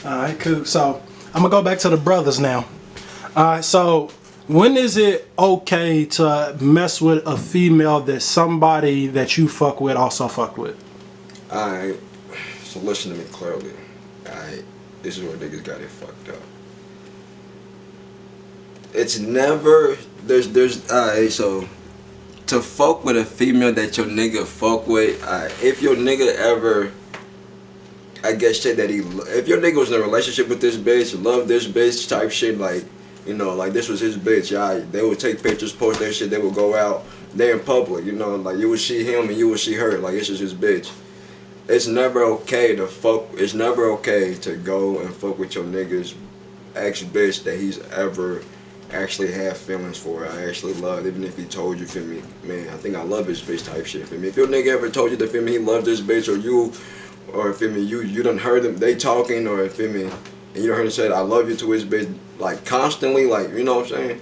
Alright, cool. So I'm gonna go back to the brothers now. Alright, so when is it okay to mess with a female that somebody that you fuck with also fuck with? Alright, so listen to me clearly. Alright, this is where niggas got it fucked up. It's never, alright, so to fuck with a female that your nigga fuck with, if your nigga ever, I guess say that if your nigga was in a relationship with this bitch, love this bitch type shit, like, you know, like this was his bitch, they would take pictures, post their shit, they would go out, they in public, you know, like you would see him and you would see her, like this is his bitch. It's never okay to go and fuck with your nigga's ex bitch that he's ever actually have feelings for. I actually love, even if he told you, feel me, man, I think I love this bitch type shit, feel me. If your nigga ever told you that, feel me, he loved this bitch, or feel me, you done heard them, they talking, or feel me, and you done heard him say I love you to his bitch, like constantly, like, you know what I'm saying?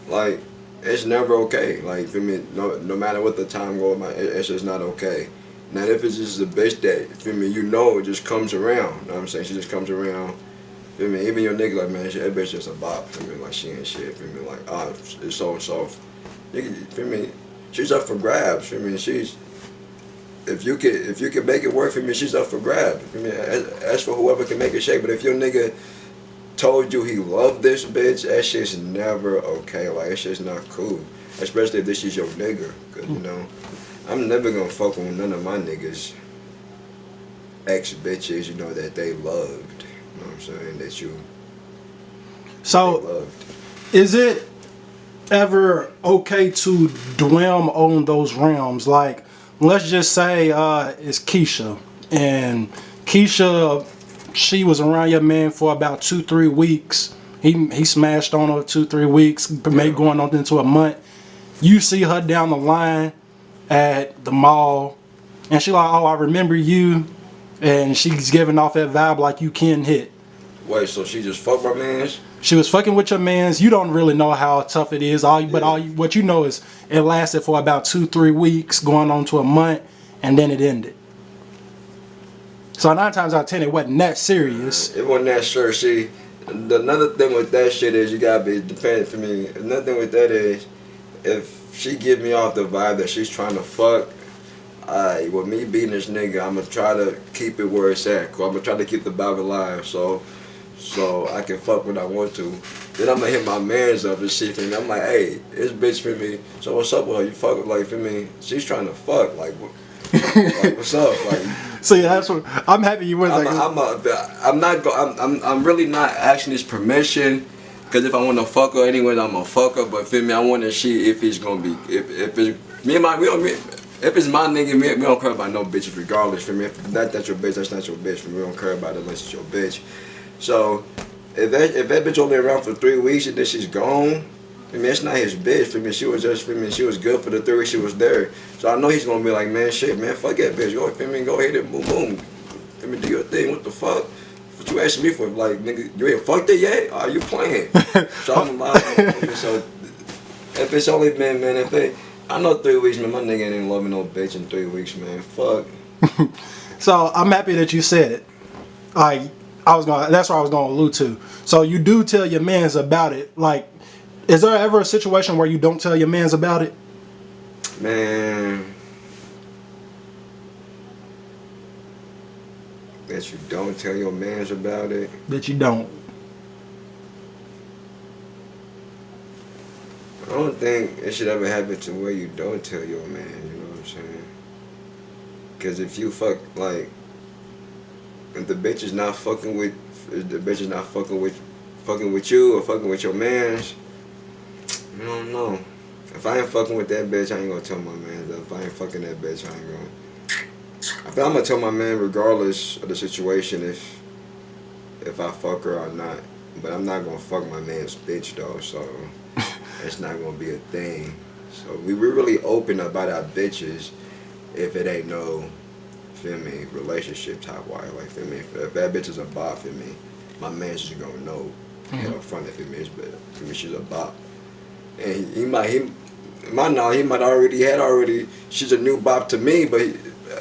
Like, it's never okay, like, feel me, no matter what the time goes by, it's just not okay. Now if it's just a bitch that, feel me, you know, it just comes around, you know what I'm saying, she just comes around, feel me, even your nigga like, man, that bitch just a bop, feel me, like she ain't shit, feel me, like, it's so and so, feel me, she's up for grabs, feel me, if you can make it work for me, she's up for grabs. I mean, as for whoever can make it shake. But if your nigga told you he loved this bitch, that shit's never okay. Like, that shit's not cool. Especially if this is your nigga. Cause you know, I'm never gonna fuck with none of my niggas ex bitches, you know, that they loved. You know what I'm saying? So, loved. Is it ever okay to dwell on those realms? Like, let's just say it's Keisha, and Keisha, she was around your man for about 2-3 weeks. He smashed on her 2-3 weeks, maybe going on into a month. You see her down the line at the mall, and she like, oh, I remember you, and she's giving off that vibe like you can hit. Wait, so she just fucked my mans? She was fucking with your mans. You don't really know how tough it is. What you know is it lasted for about 2-3 weeks, going on to a month, and then it ended. So 9 times out of 10, it wasn't that serious. It wasn't that serious. See, another thing with that shit is you gotta be dependent for me. Another thing with that is if she give me off the vibe that she's trying to fuck, with me being this nigga, I'm gonna try to keep it where it's at. I'm gonna try to keep the vibe alive. So I can fuck when I want to. Then I'm gonna hit my mans up and shit for me. I'm like, hey, this bitch for me. So what's up with her? You fuck like for me? She's trying to fuck. Like what's up? Like. See, that's what I'm happy you went. I'm really not asking his permission. Cause if I want to fuck her anyway, I'm gonna fuck her. But feel me, I want to see if he's gonna be if it's me and my if it's my nigga, we don't care about no bitches regardless. For me, if that's your bitch, that's not your bitch. For me, we don't care about it unless it's your bitch. So if that bitch only around for 3 weeks and then she's gone, I mean, it's not his bitch. For me, she was just for me. She was good for the 3 weeks she was there. So I know he's gonna be like, man, shit, man, fuck that bitch. Go, for me, go ahead and boom, boom. For me, do your thing. What the fuck? What you asking me for? Like, nigga, you ain't fucked it yet? Are you playing? So I'm like, so if it's only been, man, I know 3 weeks, man, my nigga ain't loving no bitch in 3 weeks, man. Fuck. So I'm happy that you said it. That's what I was gonna allude to. So you do tell your mans about it. Like, is there ever a situation where you don't tell your mans about it? Man, that you don't tell your mans about it? That you don't. I don't think it should ever happen to where you don't tell your man, you know what I'm saying? Because if you fuck, like, if the bitch is not fucking with you or fucking with your mans, I don't know. If I ain't fucking with that bitch, I ain't gonna tell my man. If I ain't fucking that bitch, I ain't gonna. I feel I'm gonna tell my man regardless of the situation if I fuck her or not. But I'm not gonna fuck my man's bitch though, so it's not gonna be a thing. So we're really open about our bitches if it ain't no, feel me, relationship type wire. Like, feel me, if that bitch is a bop, feel me, my man's just gonna know. Head up front, feel me, she's a bop. And my knowledge, he might already. She's a new bop to me, but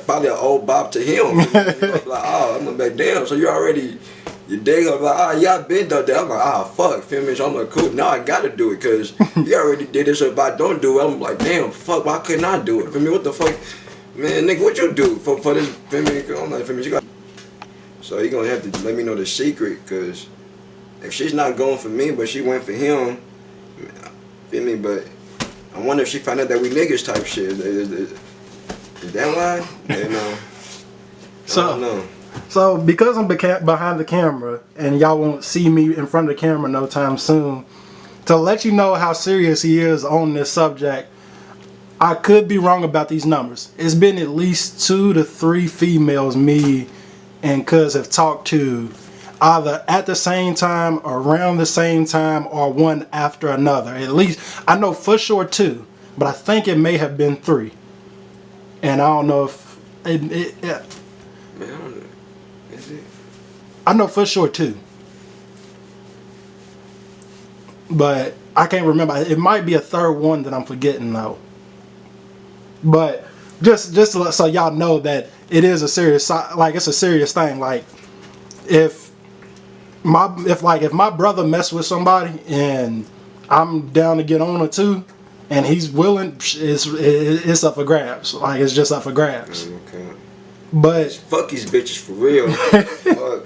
probably an old bop to him. Like, oh, I'm gonna be like, damn. So you already, you dig? I'm like, oh yeah, I've been done that. I'm like, ah, fuck, feel me? So I'm like, cool. Now I gotta do it because you already did it. So if I don't do it, I'm like, damn, fuck, why couldn't I do it? Feel me? What the fuck, man, nigga, what you do for this? Feel me? I'm like, feel me? So you gonna have to let me know the secret, because if she's not going for me, but she went for him, feel me? But I wonder if she found out that we niggas type shit. Is that why? You know. I don't know. So because I'm behind the camera and y'all won't see me in front of the camera no time soon, to let you know how serious he is on this subject, I could be wrong about these numbers. It's been at least 2 to 3 females me and cuz have talked to, either at the same time, around the same time, or one after another. At least I know for sure 2, but I think it may have been 3. And I don't know if Man, I don't know. Is it? I know for sure 2, but I can't remember. It might be a third one that I'm forgetting though. But just so y'all know that it is a serious, like, it's a serious thing. Like if my brother mess with somebody and I'm down to get on it too, and he's willing, it's up for grabs. Like, it's just up for grabs. Okay. But Fuck these bitches for real. Fuck.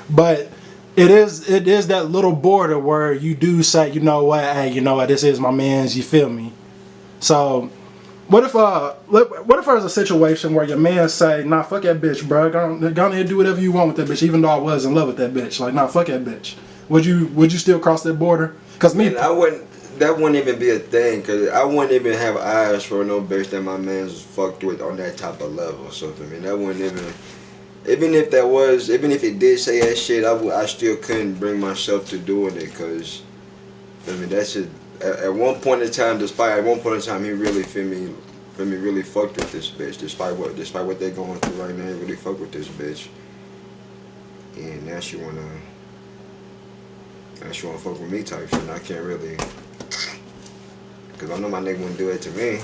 but it is that little border where you do say, you know what, hey, you know what, this is my man's. You feel me? So what if there's a situation where your man say, nah, fuck that bitch, bro. Go ahead and do whatever you want with that bitch, even though I was in love with that bitch. Like, nah, fuck that bitch. Would you still cross that border? Cause me, And I wouldn't. That wouldn't even be a thing, cause I wouldn't even have eyes for no bitch that my man's fucked with on that type of level. So for me, that wouldn't even if it did say that shit, I still couldn't bring myself to doing it, cause I mean that's just at one point in time. Despite at one point in time, he really really fucked with this bitch. Despite what they're going through right now, he really fucked with this bitch. And now she wanna fuck with me type shit. And I can't really. Cause I know my nigga wouldn't do it to me.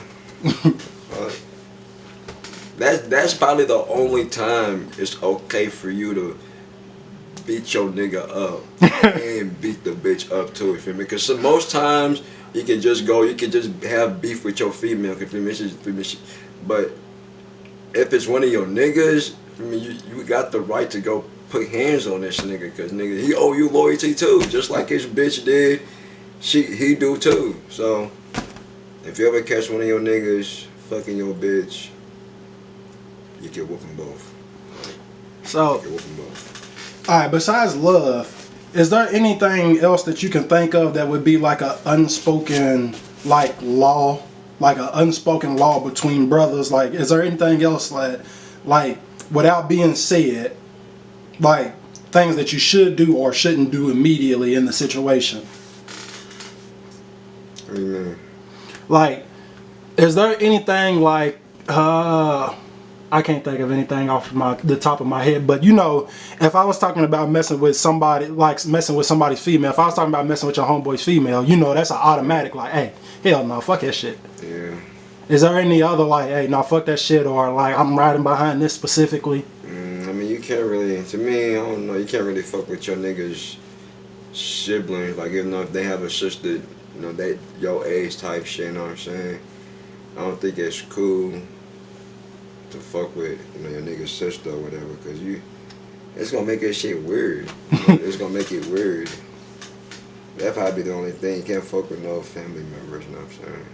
That's probably the only time it's okay for you to beat your nigga up and beat the bitch up too. You feel me? Cause most times you can just have beef with your female. But if it's one of your niggas, I mean, you got the right to go put hands on this nigga. Cause nigga, he owe you loyalty too, just like his bitch did. He do too. So. If you ever catch one of your niggas fucking your bitch, you can whoop them both. so, You can whoop them both. alright, besides love, is there anything else that you can think of that would be like a unspoken, like, law? Like an unspoken law between brothers? Like, is there anything else that, like, without being said, like, things that you should do or shouldn't do immediately in the situation? What do you mean? Like, is there anything like, I can't think of anything off the top of my head, but you know, if I was talking about messing with somebody, like messing with somebody's female, if I was talking about messing with your homeboy's female, you know, that's an automatic, like, hey, hell no, fuck that shit. Yeah. Is there any other, like, hey, no, fuck that shit, or like, I'm riding behind this specifically? I mean, you can't really, to me, I don't know, you can't really fuck with your niggas' siblings, like, even though if they have a sister, you know, they your age type shit, you know what I'm saying? I don't think it's cool to fuck with, you know, your nigga's sister or whatever, cause it's gonna make that shit weird. You know, it's gonna make it weird. That'd probably be the only thing. You can't fuck with no family members, you know what I'm saying?